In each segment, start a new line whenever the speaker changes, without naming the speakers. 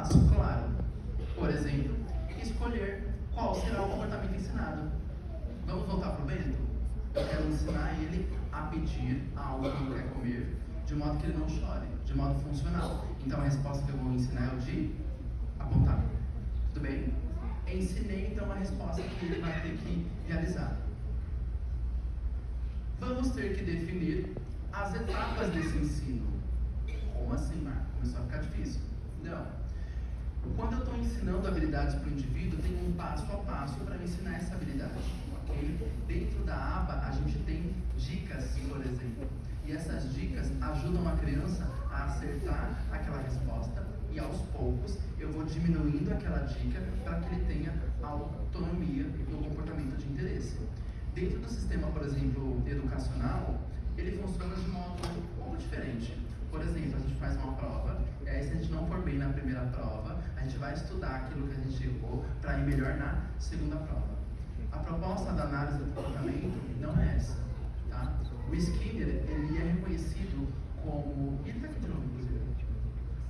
passo claro. Por exemplo, escolher qual será o comportamento ensinado. Vamos voltar para o Bento? Eu quero ensinar ele a pedir algo que ele quer comer, de modo que ele não chore, de modo funcional. Então a resposta que eu vou ensinar é o de apontar. Tudo bem? Ensinei então a resposta que ele vai ter que realizar. Vamos ter que definir as etapas desse ensino. Como assim, Marco? Começou a ficar difícil. Não. Quando eu estou ensinando habilidades para o indivíduo, tem um passo a passo para me ensinar essa habilidade. Ok? Dentro da aba, a gente tem dicas, por exemplo. E essas dicas ajudam a criança a acertar aquela resposta e aos poucos eu vou diminuindo aquela dica para que ele tenha autonomia no comportamento de interesse. Dentro do sistema, por exemplo, educacional, ele funciona de modo um pouco diferente. Por exemplo, a gente faz uma prova, e aí se a gente não for bem na primeira prova, a gente vai estudar aquilo que a gente errou para ir melhor na segunda prova. A proposta da análise do comportamento não é essa, tá? O Skinner, ele é reconhecido como, e ele está aqui de novo, inclusive,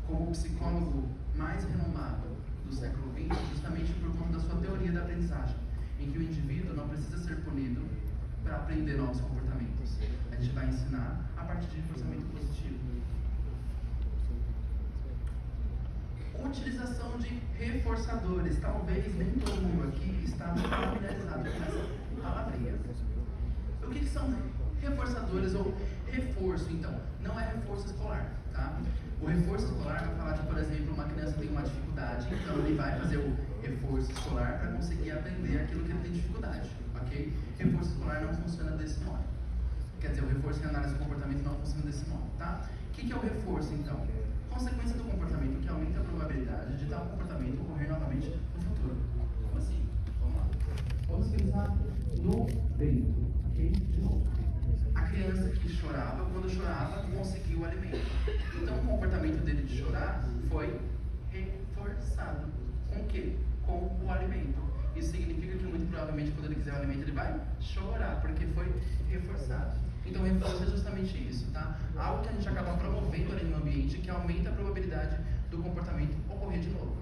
como o psicólogo mais renomado do século XX, justamente por conta da sua teoria da aprendizagem, em que o indivíduo não precisa ser punido para aprender novos comportamentos. A gente vai ensinar a partir de reforçamento positivo. Utilização de reforçadores. Talvez nem todo mundo aqui está familiarizado com essa palavrinha. O que são reforçadores ou reforço, então? Não é reforço escolar, tá? O reforço escolar vai falar de, por exemplo, uma criança tem uma dificuldade, então ele vai fazer o reforço escolar para conseguir aprender aquilo que ele tem dificuldade, ok? Reforço escolar não funciona desse modo. Quer dizer, o reforço em análise do comportamento não funciona desse modo, tá? O que é o reforço, então? Consequência do comportamento que aumenta a probabilidade de tal comportamento ocorrer novamente no futuro. Como assim? Vamos lá. Vamos pensar no Bento, ok? De novo. A criança que chorava, quando chorava, conseguiu o alimento. Então o comportamento dele de chorar foi reforçado. Com o quê? Com o alimento. Isso significa que muito provavelmente quando ele quiser o alimento ele vai chorar, porque foi reforçado. Então, reforço é justamente isso, tá? Algo que a gente acaba promovendo ali no ambiente que aumenta a probabilidade do comportamento ocorrer de novo.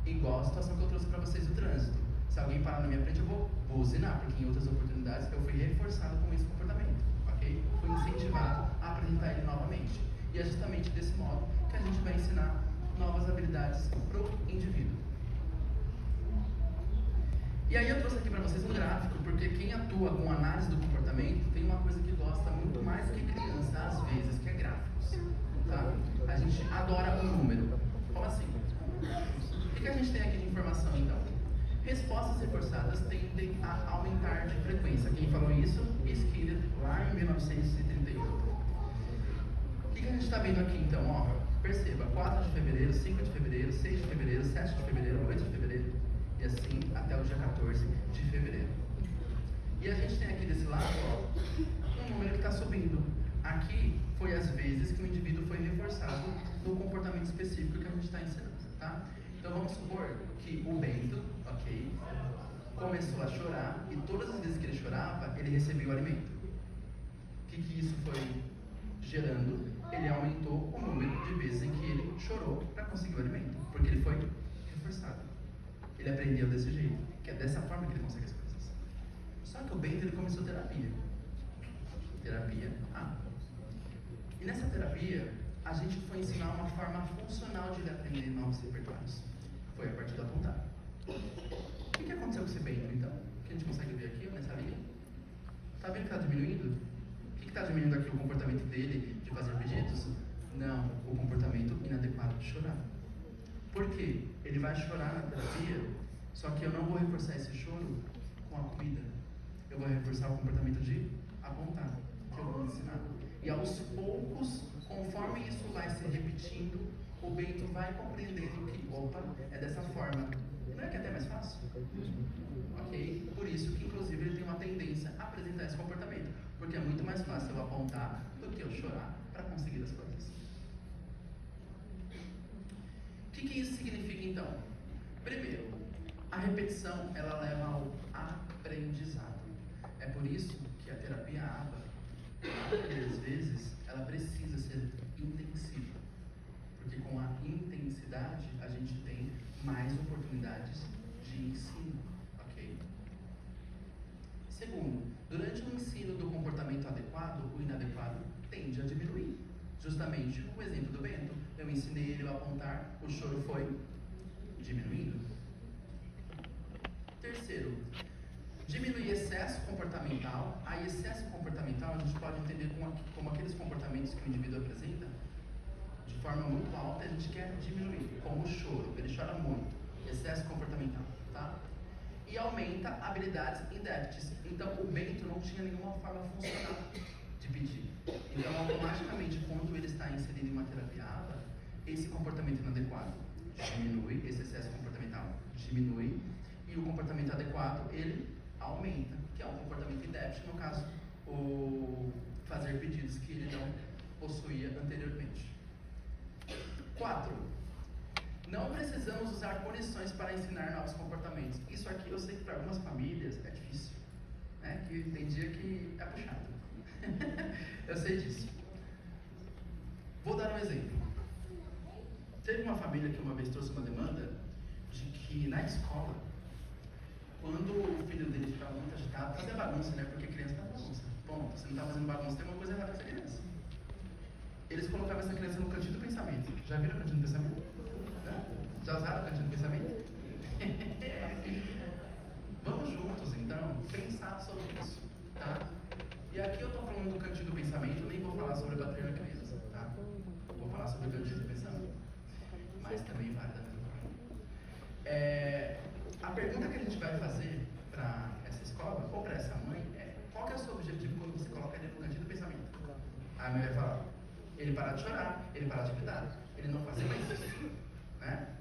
Igual a situação que eu trouxe para vocês do trânsito. Se alguém parar na minha frente, eu vou buzinar, porque em outras oportunidades eu fui reforçado com esse comportamento, ok? Fui incentivado a apresentar ele novamente. E é justamente desse modo que a gente vai ensinar novas habilidades para o indivíduo. E aí eu trouxe aqui para vocês um gráfico, porque quem atua com análise do comportamento tem uma coisa que gosta muito mais que criança, às vezes, que é gráficos, tá? A gente adora um número. Como assim? O que a gente tem aqui de informação, então? Respostas reforçadas tendem a aumentar de frequência. Quem falou isso? Skinner, lá em 1938. O que a gente está vendo aqui, então? Ó, perceba, 4 de fevereiro, 5 de fevereiro, 6 de fevereiro, 7 de fevereiro, 8 de fevereiro, e assim até o dia 14 de fevereiro. E a gente tem aqui desse lado, ó, um número que está subindo. Aqui foi as vezes que o indivíduo foi reforçado no comportamento específico que a gente está ensinando, tá? Então vamos supor que o Bento, ok, começou a chorar e todas as vezes que ele chorava, ele recebia o alimento. O que isso foi gerando? Ele aumentou o número de vezes em que ele chorou para conseguir o alimento, porque ele foi reforçado. Ele aprendeu desse jeito, que é dessa forma que ele consegue as coisas. Só que o Bento, ele começou terapia. Terapia A. E nessa terapia, a gente foi ensinar uma forma funcional de ele aprender novos repertórios. Foi a partir do apontar. O que aconteceu com esse Bento, então? Que a gente consegue ver aqui, nessa linha? Tá vendo que está diminuindo? O que está diminuindo aqui? O comportamento dele de fazer pedidos? Não, o comportamento inadequado de chorar. Por quê? Ele vai chorar na terapia, só que eu não vou reforçar esse choro com a comida. Eu vou reforçar o comportamento de apontar, que eu vou ensinar. E aos poucos, conforme isso vai se repetindo, o Bento vai compreendendo que, opa, é dessa forma. Não é que é até mais fácil? Ok? Por isso que, inclusive, ele tem uma tendência a apresentar esse comportamento. Porque é muito mais fácil eu apontar do que eu chorar para conseguir as coisas. O que isso significa, então? Primeiro, a repetição, ela leva ao aprendizado. É por isso que a terapia ABA, às vezes, ela precisa ser intensiva. Porque com a intensidade a gente tem mais oportunidades de ensino, ok? Segundo, durante o ensino do comportamento adequado, o inadequado tende a diminuir. Justamente o exemplo do Bento. Eu ensinei ele a apontar, o choro foi diminuindo. Terceiro, diminuir excesso comportamental. A excesso comportamental a gente pode entender como aqueles comportamentos que o indivíduo apresenta de forma muito alta, a gente quer diminuir, como o choro, ele chora muito, excesso comportamental, tá? E aumenta habilidades e déficits. Então o Bento não tinha nenhuma forma funcional de pedir. Então automaticamente, quando ele está inserido em uma terapia ABA, esse comportamento inadequado diminui, esse excesso comportamental diminui, e o comportamento adequado ele aumenta, que é um comportamento em déficit, no caso, o fazer pedidos que ele não possuía anteriormente. 4. Não precisamos usar punições para ensinar novos comportamentos. Isso aqui eu sei que para algumas famílias é difícil, né? Que tem dia que é puxado. Eu sei disso. Vou dar um exemplo. Teve uma família que uma vez trouxe uma demanda de que na escola, quando o filho dele ficava muito agitado, fazia bagunça, né? Porque criança faz bagunça. Bom, você não está fazendo bagunça, tem uma coisa errada com essa criança. Eles colocavam essa criança no cantinho do pensamento. Já viram o cantinho do pensamento? Já usaram o cantinho do pensamento? Vamos juntos, então, pensar sobre isso, tá? E aqui eu estou falando do cantinho do pensamento, nem vou falar sobre bater na criança, tá? Vou falar sobre o cantinho do pensamento. Mas também vale da mesma forma. A pergunta que a gente vai fazer para essa escola, ou para essa mãe, é: qual que é o seu objetivo quando você coloca ele no cantinho do pensamento? A mãe vai falar: ele parar de chorar, ele parar de gritar, ele não fazer mais isso, né?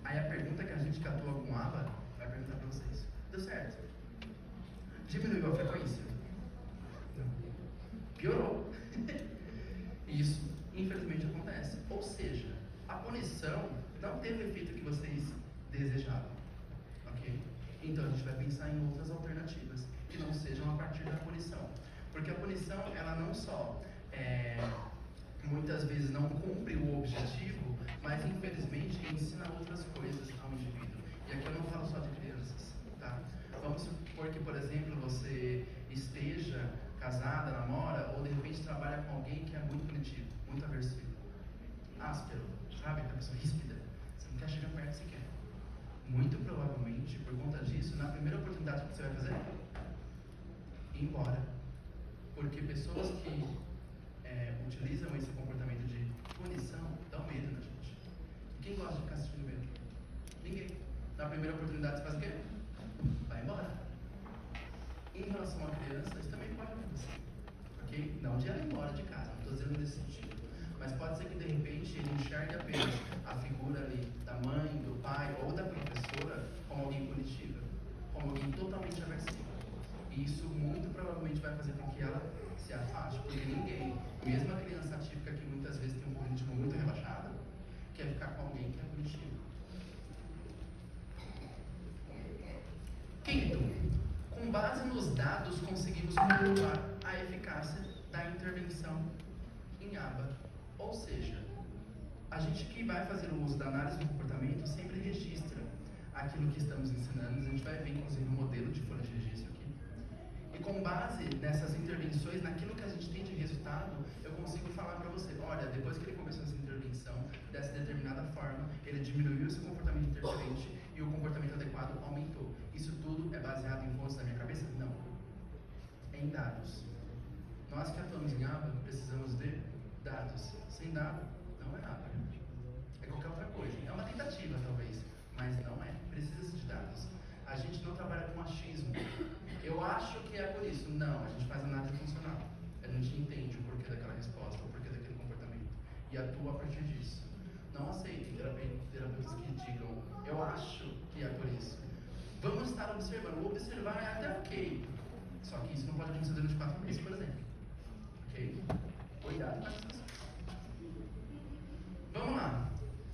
Aí a pergunta que a gente que atua com ABA vai perguntar para vocês: deu certo? Diminuiu a frequência? Não. Piorou. Isso, infelizmente, acontece. Ou seja, a punição não teve o efeito que vocês desejavam, ok? Então a gente vai pensar em outras alternativas que não sejam a partir da punição, porque a punição, ela não só muitas vezes não cumpre o objetivo, mas infelizmente ensina outras coisas ao indivíduo. E aqui eu não falo só de crianças, tá? Vamos supor que, por exemplo, você esteja casada, namora, ou de repente trabalha com alguém que é muito punitivo, muito aversivo, áspero, sabe? Aquela pessoa ríspida, você não quer chegar perto sequer. Muito provavelmente, por conta disso, na primeira oportunidade que você vai fazer, ir embora. Porque pessoas que utilizam esse comportamento de punição dão medo na gente. E quem gosta de ficar assistindo medo? Ninguém. Na primeira oportunidade você faz o quê? Vai embora. Em relação à criança, isso também pode acontecer, ok? Não de ela ir embora de casa, não estou dizendo nesse sentido. Mas pode ser que de repente ele enxergue apenas a figura ali da mãe, do pai ou da professora como alguém punitiva, como alguém totalmente aversivo. E isso muito provavelmente vai fazer com que ela se afaste, porque ninguém, mesmo a criança atípica que muitas vezes tem um cognitivo muito relaxado, quer ficar com alguém que é punitivo. Quinto, com base nos dados conseguimos comprovar a eficácia da intervenção em ABA. Ou seja, a gente que vai fazer o uso da análise do comportamento sempre registra aquilo que estamos ensinando. A gente vai ver inclusive um modelo de folha de registro aqui. E com base nessas intervenções, naquilo que a gente tem de resultado, eu consigo falar para você: olha, depois que ele começou essa intervenção, dessa determinada forma, ele diminuiu seu comportamento interferente e o comportamento adequado aumentou. Isso tudo é baseado em fontes da minha cabeça? Não. É em dados. Nós que atuamos em ABA precisamos de dados. Sem dado, não é ABA. É qualquer outra coisa. É uma tentativa, talvez, mas não é. Precisa-se de dados. A gente não trabalha com achismo. Eu acho que é por isso. Não, a gente faz análise funcional. A gente entende o porquê daquela resposta, o porquê daquele comportamento e atua a partir disso. Não aceitem terapeutas que digam: eu acho que é por isso. Vamos estar observando. O observar é até ok. Só que isso não pode acontecer durante 4 meses, por exemplo. Ok? Cuidado com essas. Vamos lá.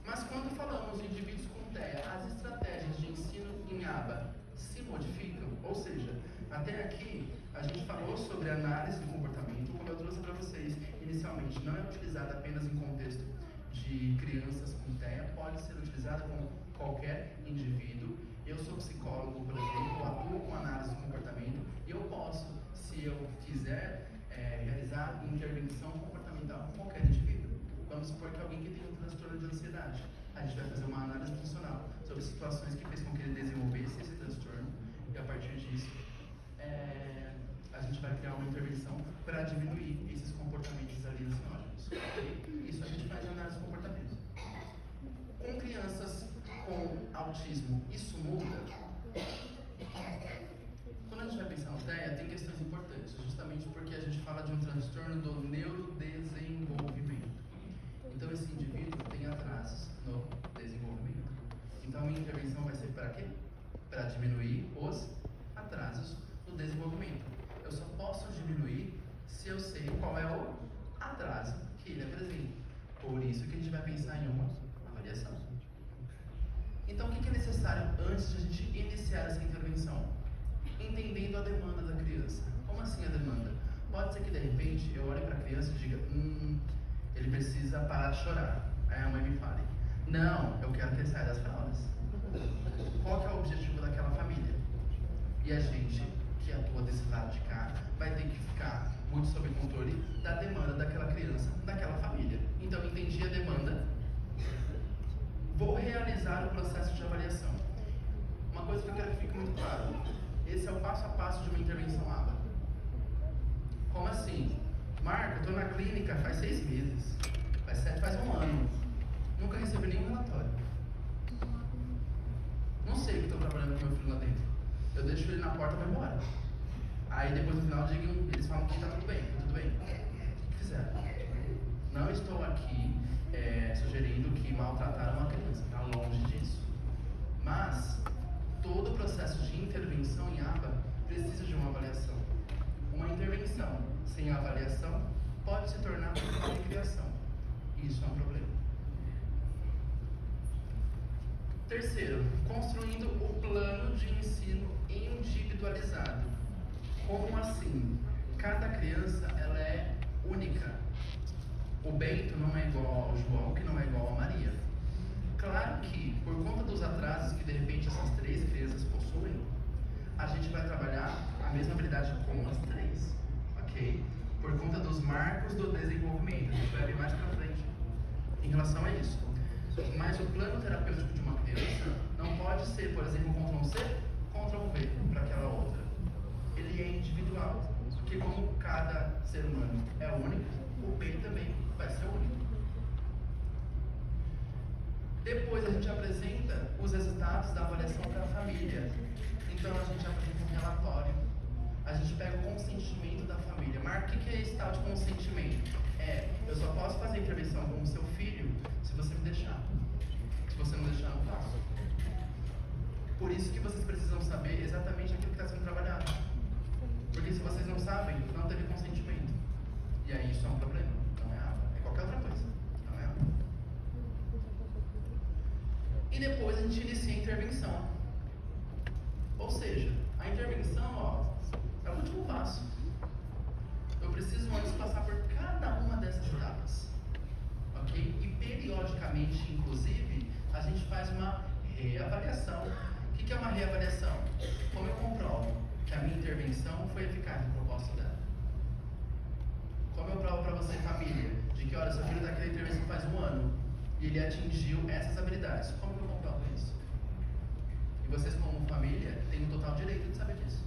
Mas quando falamos de indivíduos com TEA, as estratégias de ensino em ABA se modificam? Ou seja, até aqui a gente falou sobre análise do comportamento, como eu trouxe para vocês inicialmente, não é utilizada apenas em contexto de crianças com TEA pode ser utilizada com qualquer indivíduo. Eu sou psicólogo, por exemplo, atuo com análise do comportamento e eu posso, se eu quiser, realizar intervenção comportamental com qualquer indivíduo. Vamos supor que alguém que tem um transtorno de ansiedade, a gente vai fazer uma análise funcional sobre situações que fez com que ele desenvolvesse esse transtorno e a partir disso a gente vai criar uma intervenção para diminuir esses comportamentos alucinógenos. Okay? Isso a gente faz em análise de comportamento. Com crianças com autismo, isso muda? Quando a gente vai pensar no TEA, tem questões importantes, justamente porque a gente fala de um transtorno do neurodesenvolvimento. Então, esse indivíduo tem atrasos no desenvolvimento. Então, a minha intervenção vai ser para quê? Para diminuir os atrasos no desenvolvimento. Eu só posso diminuir se eu sei qual é o atraso que ele apresenta. Por isso que a gente vai pensar em uma avaliação. Então, o que é necessário antes de a gente iniciar essa intervenção? Entendendo a demanda da criança. Como assim a demanda? Pode ser que de repente eu olhe para a criança e diga, ele precisa parar de chorar. Aí a mãe me fale, não, eu quero que ele saia das fraldas. Qual que é o objetivo daquela família? E a gente, que atua desse lado de cá, vai ter que ficar muito sob controle da demanda daquela criança, daquela família. Então, entendi a demanda, vou realizar o processo de avaliação. Uma coisa que eu quero que fique muito claro, esse é o passo a passo de uma intervenção ABA. Como assim? Marco, eu estou na clínica faz 6 meses, faz 1 ano, nunca recebi nenhum relatório. Não sei o que estou trabalhando com meu filho lá dentro. Eu deixo ele na porta e vou embora. Aí depois no final eles falam que está tudo bem, tudo bem. O que fizeram? Não estou aqui sugerindo que maltrataram uma criança, está longe disso. Mas todo o processo de intervenção em ABA precisa de uma avaliação. Uma intervenção sem avaliação pode se tornar uma recriação. Isso é um problema. Terceiro, construindo o plano de ensino individualizado. Como assim? Cada criança ela é única. O Bento não é igual ao João, que não é igual a Maria. Claro que, por conta dos atrasos que de repente essas 3 crianças possuem, a gente vai trabalhar a mesma habilidade com as 3, ok? Por conta dos marcos do desenvolvimento, a gente vai ver mais pra frente em relação a isso. Mas o plano terapêutico de uma criança não pode ser, por exemplo, Ctrl+C, Ctrl+V para aquela outra. Ele é individual, porque como cada ser humano é único, o bem também vai ser único. Depois a gente apresenta os resultados da avaliação para a família. Então a gente apresenta um relatório, a gente pega o consentimento da família. Marca, o que é esse tal de consentimento? Eu só posso fazer intervenção com o seu filho se você me deixar. Se você não deixar, eu não faço. Por isso que vocês precisam saber exatamente aquilo que está sendo trabalhado. Porque se vocês não sabem, não teve consentimento. E aí isso é um problema. Não é ABA, é qualquer outra coisa. Não é ABA. E depois a gente inicia a intervenção. Ou seja, a intervenção é o último passo. Eu preciso antes passar por cada uma dessas etapas. Ok? E periodicamente, inclusive, a gente faz uma reavaliação. O que é uma reavaliação? Como eu comprovo que a minha intervenção foi eficaz no propósito dela? Como eu provo para você, família, de que, olha, seu filho está aqui na intervenção faz 1 ano e ele atingiu essas habilidades? Como que eu comprovo isso? E vocês, como família, têm o total direito de saber disso.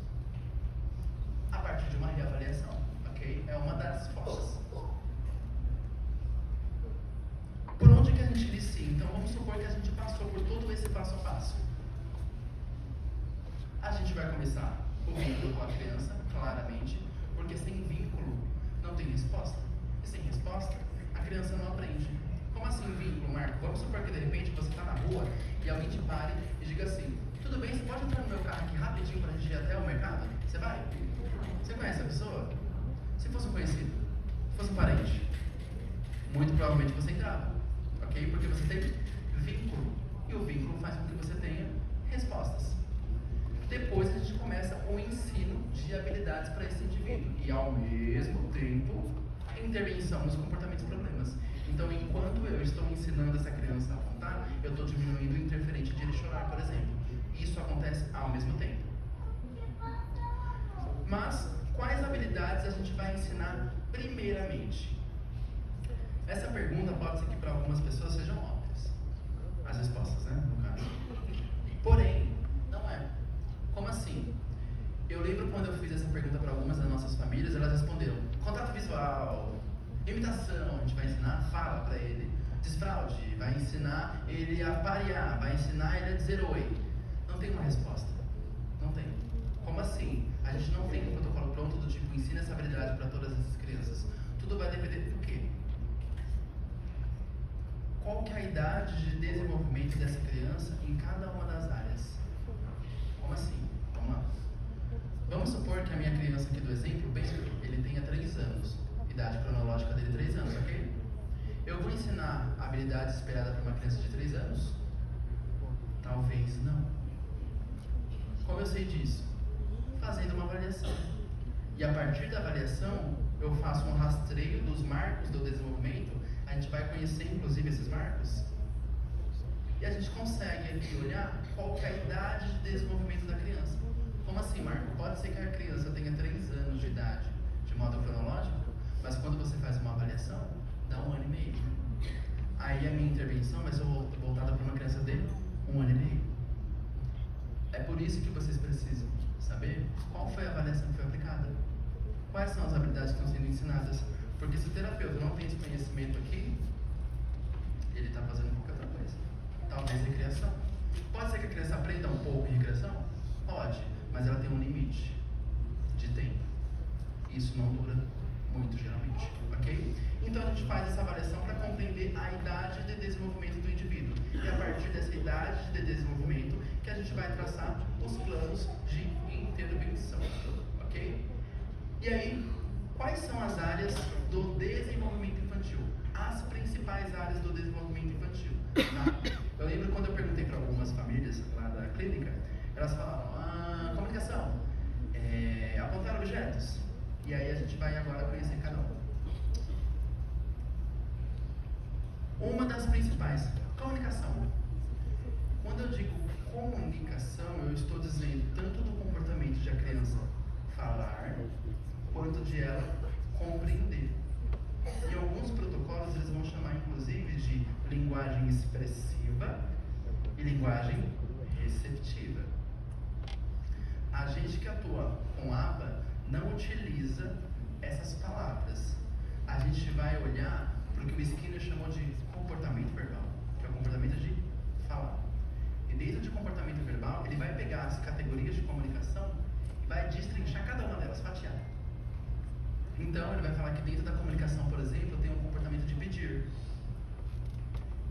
A partir de uma reavaliação, ok? É uma das formas. Por onde que a gente inicia? Então, vamos supor que a gente passou por todo esse passo a passo. A gente vai começar o vínculo com a criança, claramente, porque sem vínculo não tem resposta. E sem resposta, a criança não aprende. Como assim vínculo, Marco? Vamos supor que de repente você está na rua e alguém te pare e diga assim, tudo bem, você pode entrar no meu carro aqui rapidinho para a gente ir até o mercado? Você vai? Você conhece a pessoa? Se fosse um conhecido, se fosse um parente, muito provavelmente você entrava, ok? Porque você tem vínculo. E o vínculo faz com que você tenha respostas. Depois a gente começa o ensino de habilidades para esse indivíduo. E ao mesmo tempo, intervenção nos comportamentos e problemas. Então, enquanto eu estou ensinando essa criança a contar, eu estou diminuindo o interferente de ele chorar, por exemplo. Isso acontece ao mesmo tempo. Mas, quais habilidades a gente vai ensinar primeiramente? Essa pergunta pode ser que para algumas pessoas sejam óbvias. As respostas, né? No caso. Porém, não é. Como assim? Eu lembro quando eu fiz essa pergunta para algumas das nossas famílias, elas responderam: contato visual, imitação, a gente vai ensinar, fala para ele. Desfraude, vai ensinar ele a parear, vai ensinar ele a dizer oi. Não tem uma resposta. Não tem. Como assim? A gente não tem um protocolo pronto do tipo, ensina essa habilidade para todas essas crianças. Tudo vai depender do quê? Qual que é a idade de desenvolvimento dessa criança em cada uma das áreas? Como assim? Vamos lá. Vamos supor que a minha criança aqui do exemplo, ele tenha 3 anos. Idade cronológica dele 3 anos, ok? Eu vou ensinar habilidades esperadas para uma criança de 3 anos? Talvez não. Como eu sei disso? Fazendo uma avaliação. E a partir da avaliação, eu faço um rastreio dos marcos do desenvolvimento. A gente vai conhecer, inclusive, esses marcos. E a gente consegue aqui olhar qual que é a idade de desenvolvimento da criança. Como assim, Marco? Pode ser que a criança tenha 3 anos de idade, de modo cronológico, mas quando você faz uma avaliação, dá 1 ano e meio. Aí a minha intervenção vai ser voltada para uma criança de 1 ano e meio. É por isso que vocês precisam saber qual foi a avaliação que foi aplicada. Quais são as habilidades que estão sendo ensinadas. Porque se o terapeuta não tem esse conhecimento aqui, ele está fazendo qualquer outra coisa. Talvez recreação. Pode ser que a criança aprenda um pouco em recreação? Pode, mas ela tem um limite de tempo. Isso não dura muito, geralmente, ok? Então a gente faz essa avaliação para compreender a idade de desenvolvimento do indivíduo. E a partir dessa idade de desenvolvimento que a gente vai traçar os planos de intervenção, ok? E aí, quais são as áreas do desenvolvimento infantil? As principais áreas do desenvolvimento infantil. Tá? Eu lembro quando eu perguntei para algumas famílias lá da clínica, elas falaram, comunicação, apontar objetos. E aí a gente vai agora conhecer cada um. Uma das principais, comunicação. Quando eu digo comunicação, eu estou dizendo tanto do comportamento de a criança falar, quanto de ela compreender. Em alguns protocolos eles vão chamar inclusive de linguagem expressiva e linguagem receptiva. A gente que atua com ABA não utiliza essas palavras. A gente vai olhar para o que o Skinner chamou de comportamento verbal, que é o comportamento de falar. E dentro de comportamento verbal, ele vai pegar as categorias de comunicação e vai destrinchar cada uma delas, fatiar. Então, ele vai falar que dentro da comunicação, por exemplo, tem um comportamento de pedir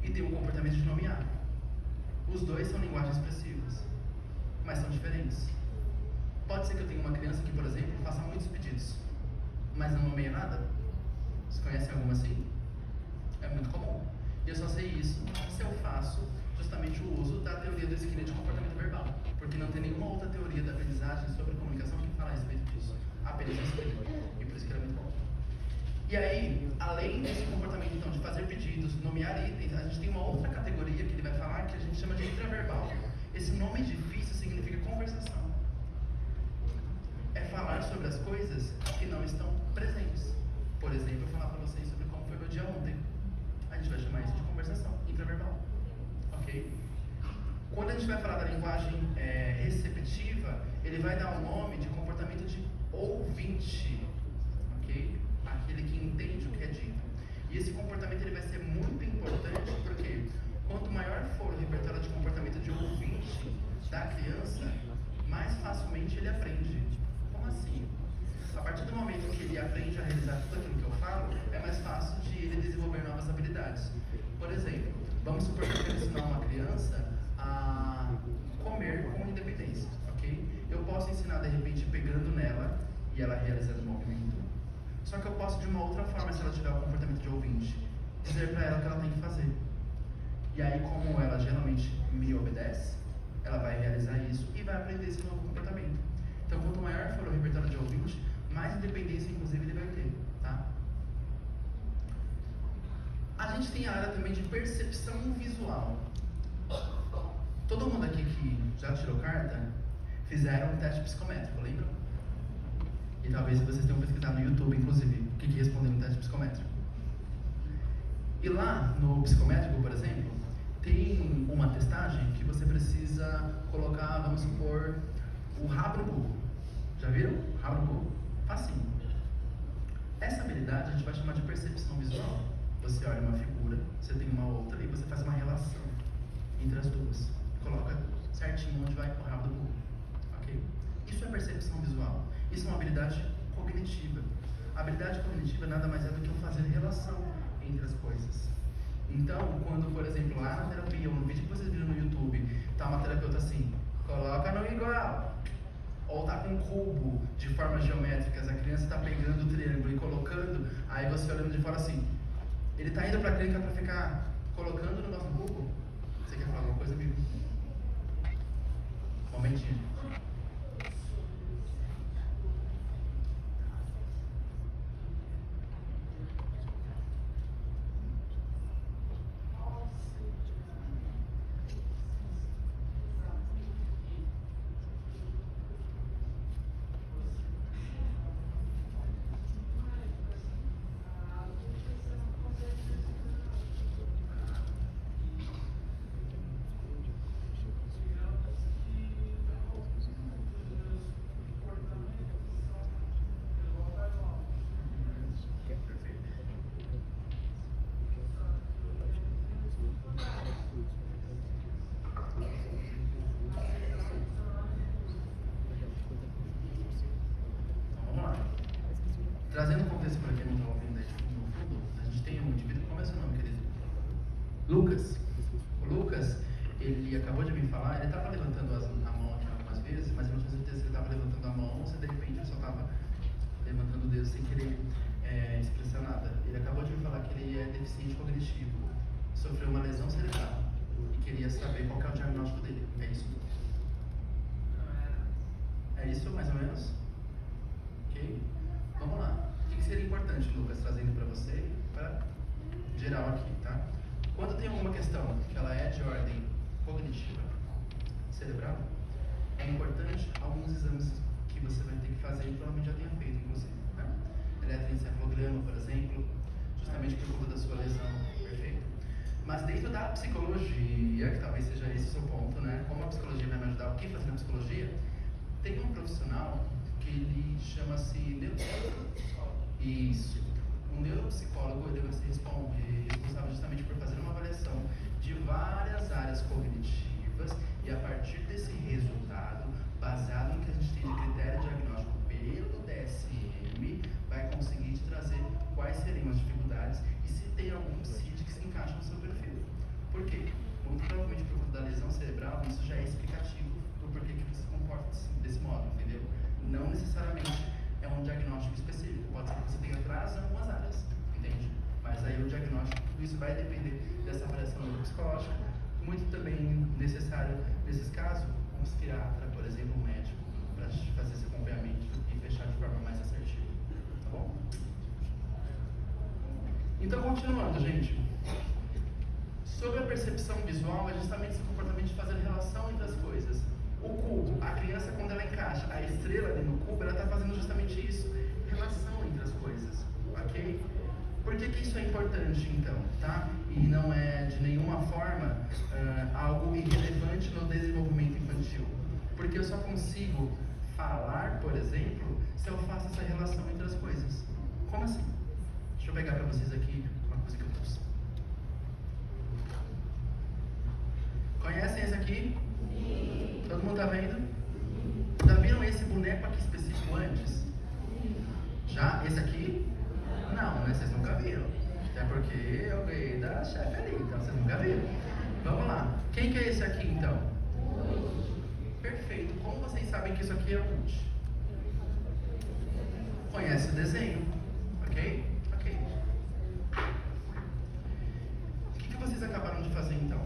e tem um comportamento de nomear. Os dois são linguagens expressivas, mas são diferentes. Pode ser que eu tenha uma criança que, por exemplo, faça muitos pedidos, mas não nomeia nada. Vocês conhecem alguma assim? É muito comum. E eu só sei isso se eu faço justamente o uso da teoria do Skinner de comportamento verbal, porque não tem nenhuma outra teoria da aprendizagem sobre comunicação que fala a respeito disso. Apenas o Skinner. E por isso que ele é muito bom. E aí, além desse comportamento então de fazer pedidos, nomear itens, a gente tem uma outra categoria que ele vai falar que a gente chama de intraverbal. Esse nome difícil significa conversação. É falar sobre as coisas que não estão presentes. Por exemplo, eu falar para vocês sobre como foi meu dia ontem. A gente vai chamar isso de conversação intraverbal. Ok? Quando a gente vai falar da linguagem receptiva, ele vai dar o nome de comportamento de ouvinte. Ok? Aquele que entende o que é dito. E esse comportamento ele vai ser muito importante porque quanto maior for o repertório de comportamento de ouvinte da criança, mais facilmente ele aprende. Como assim? A partir do momento que ele aprende a realizar tudo aquilo que eu falo, é mais fácil de ele desenvolver novas habilidades. Por exemplo, vamos supor que eu quero ensinar uma criança a comer com independência, ok? Eu posso ensinar de repente pegando nela e ela realizando o movimento. Só que eu posso de uma outra forma, se ela tiver o comportamento de ouvinte, dizer para ela o que ela tem que fazer. E aí, como ela geralmente me obedece, ela vai realizar isso e vai aprender esse novo comportamento. Então, quanto maior for o repertório de ouvinte, mais independência, inclusive, ele vai ter, tá? A gente tem a área também de percepção visual. Todo mundo aqui que já tirou carta, fizeram um teste psicométrico, lembram? E talvez vocês tenham pesquisado no YouTube, inclusive, o que respondeu no teste psicométrico. E lá, no psicométrico, por exemplo, tem uma testagem que você precisa colocar, vamos supor, o rabo no burro. Já viram? O rabo no burro? Facinho. Essa habilidade a gente vai chamar de percepção visual. Você olha uma figura, você tem uma outra e você faz uma relação entre as duas. Coloca certinho onde vai o rabo do burro. Ok? Isso é percepção visual. Isso é uma habilidade cognitiva. A habilidade cognitiva nada mais é do que eu fazer relação entre as coisas. Então, quando, por exemplo, lá na terapia, ou no vídeo que vocês viram no YouTube, tá uma terapeuta assim, coloca no igual. Ou tá com um cubo de formas geométricas, a criança tá pegando o triângulo e colocando, aí você olhando de fora assim, ele tá indo pra clínica pra ficar colocando no nosso cubo? Você quer falar alguma coisa, amigo? Um momentinho. Trazendo um contexto para quem não está ouvindo aí no fundo, a gente tem um indivíduo, como é seu nome, querido? Lucas. O Lucas, ele acabou de me falar, ele estava levantando a mão aqui algumas vezes, mas eu não tinha certeza se ele estava levantando a mão ou se de repente ele só estava levantando o dedo sem querer expressar nada. Ele acabou de me falar que ele é deficiente cognitivo, sofreu uma lesão cerebral e queria saber qual que é o diagnóstico dele. É isso? É isso, mais ou menos? Ok? Vamos lá. O que seria importante, Lucas, trazendo para você, para geral aqui, tá? Quando tem alguma questão que ela é de ordem cognitiva, cerebral, é importante alguns exames que você vai ter que fazer e provavelmente já tenha feito, inclusive, né? Eletroencefalograma, por exemplo, justamente por conta da sua lesão, perfeito? Mas dentro da psicologia, que talvez seja esse o seu ponto, né? Como a psicologia vai me ajudar, o que fazer na psicologia? Tem um profissional que ele chama-se neuropsicólogo. Isso. Um neuropsicólogo, ele vai ser responsável justamente por fazer uma avaliação de várias áreas cognitivas e a partir desse resultado, baseado no que a gente tem de critério diagnóstico pelo DSM, vai conseguir te trazer quais seriam as dificuldades e se tem algum CID que se encaixa no seu perfil. Por quê? Muito provavelmente por conta da lesão cerebral, isso já é explicativo do porquê que você se comporta desse modo, entendeu? Não necessariamente é um diagnóstico específico, pode ser que você tenha atraso em algumas áreas, entende? Mas aí o diagnóstico, tudo isso vai depender dessa avaliação neuropsicológica, muito também necessário nesses casos, um psiquiatra, por exemplo, um médico, para fazer esse acompanhamento e fechar de forma mais assertiva, tá bom? Então, continuando, gente. Sobre a percepção visual, é justamente esse comportamento de fazer relação entre as coisas. O cubo, a criança quando ela encaixa a estrela ali no cubo, ela está fazendo justamente isso, relação entre as coisas, ok? Por que isso é importante então, tá? E não é de nenhuma forma algo irrelevante no desenvolvimento infantil. Porque eu só consigo falar, por exemplo, se eu faço essa relação entre as coisas. Como assim? Deixa eu pegar para vocês aqui uma coisa que eu trouxe. Conhecem esse aqui? Todo mundo tá vendo? Já viram esse boneco aqui específico antes? Já? Esse aqui? Não, né? Vocês nunca viram. É porque eu ganhei da chefe ali, então vocês nunca viram. Vamos lá. Quem que é esse aqui então? Perfeito. Como vocês sabem que isso aqui é o Woody? Conhece o desenho? Ok? Ok. O que vocês acabaram de fazer então?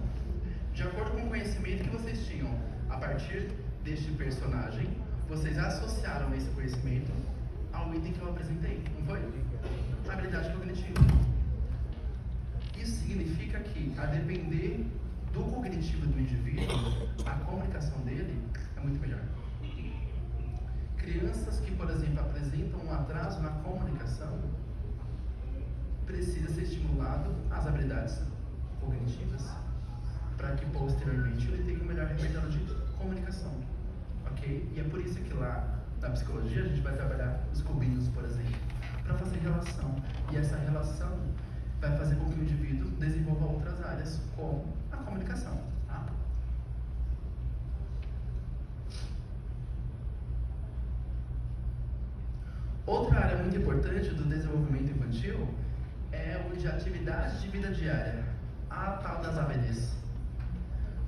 De acordo com o conhecimento que vocês tinham a partir deste personagem, vocês associaram esse conhecimento ao item que eu apresentei, não foi? Habilidade cognitiva. Isso significa que, a depender do cognitivo do indivíduo, a comunicação dele é muito melhor. Crianças que, por exemplo, apresentam um atraso na comunicação, precisa ser estimulado as habilidades cognitivas para que posteriormente ele tenha um melhor repertório de comunicação, ok? E é por isso que lá na psicologia a gente vai trabalhar os cubinhos, por exemplo, para fazer relação, e essa relação vai fazer com que o indivíduo desenvolva outras áreas, como a comunicação. Tá? Outra área muito importante do desenvolvimento infantil é o de atividades de vida diária, a tal das AVDs.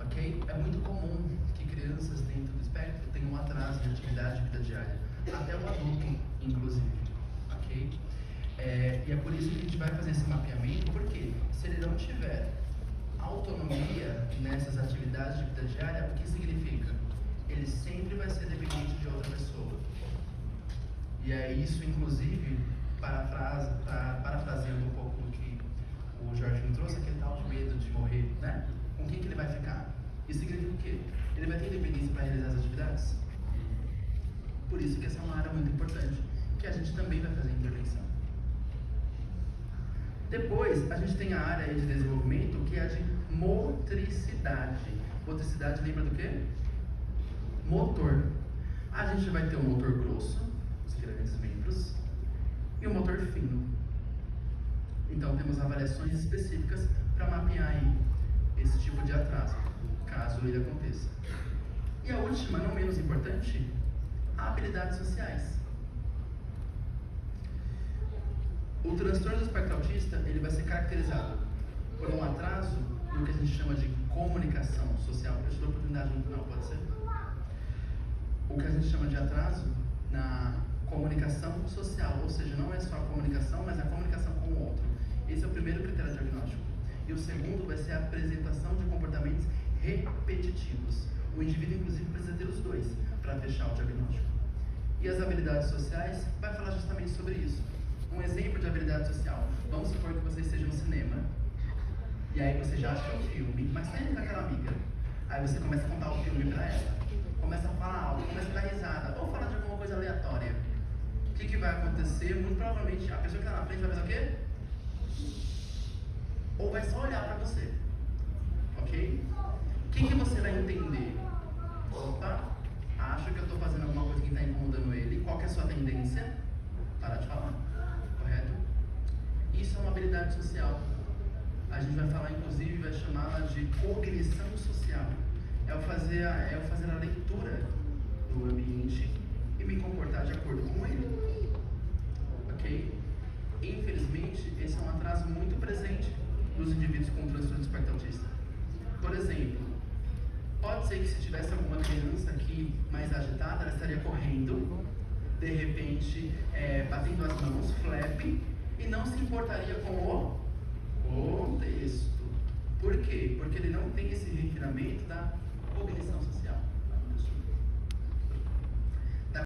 Ok? É muito comum que crianças dentro do espectro tenham um atraso de atividade de vida diária, até o adulto, inclusive. Ok? E é por isso que a gente vai fazer esse mapeamento, porque se ele não tiver autonomia nessas atividades de vida diária, o que significa? Ele sempre vai ser dependente de outra pessoa. E é isso, inclusive, parafraseando um pouco o que o Jorge me trouxe, aquele tal de medo de morrer, né? Com quem que ele vai ficar? Isso significa o quê? Ele vai ter independência para realizar as atividades? Por isso que essa é uma área muito importante, que a gente também vai fazer intervenção. Depois, a gente tem a área de desenvolvimento, que é a de motricidade. Motricidade lembra do quê? Motor. A gente vai ter o motor grosso, os grandes membros, e o motor fino. Então, temos avaliações específicas para mapear aí esse tipo de atraso, caso ele aconteça. E a última, não menos importante, habilidades sociais. O transtorno do espectro autista, ele vai ser caracterizado por um atraso no que a gente chama de comunicação social. Eu te dou a oportunidade no final, pode ser? O que a gente chama de atraso na comunicação social, ou seja, não é só a comunicação, mas a comunicação com o outro. Esse é o primeiro critério diagnóstico. E o segundo vai ser a apresentação de comportamentos repetitivos. O indivíduo, inclusive, precisa ter os dois para fechar o diagnóstico. E as habilidades sociais vai falar justamente sobre isso. Um exemplo de habilidade social. Vamos supor que você esteja no cinema, e aí você já acha que é um filme, mas tem com aquela amiga. Aí você começa a contar o filme para ela, começa a falar algo, começa a dar risada, ou falar de alguma coisa aleatória. O que vai acontecer? Muito provavelmente a pessoa que está na frente vai fazer o quê? Ou vai só olhar para você. Ok? O que você vai entender? Opa, acho que eu estou fazendo alguma coisa que está incomodando ele. Qual que é a sua tendência? Parar de falar. Correto? Isso é uma habilidade social. A gente vai falar, inclusive, vai chamá-la de cognição social. É eu fazer a leitura do ambiente e me comportar de acordo com ele. Ok? Infelizmente, esse é um atraso muito presente nos indivíduos com transtorno do espectro autista. Por exemplo, pode ser que se tivesse alguma criança aqui mais agitada, ela estaria correndo, de repente, batendo as mãos, flap, e não se importaria com o contexto. Por quê? Porque ele não tem esse refinamento da cognição social.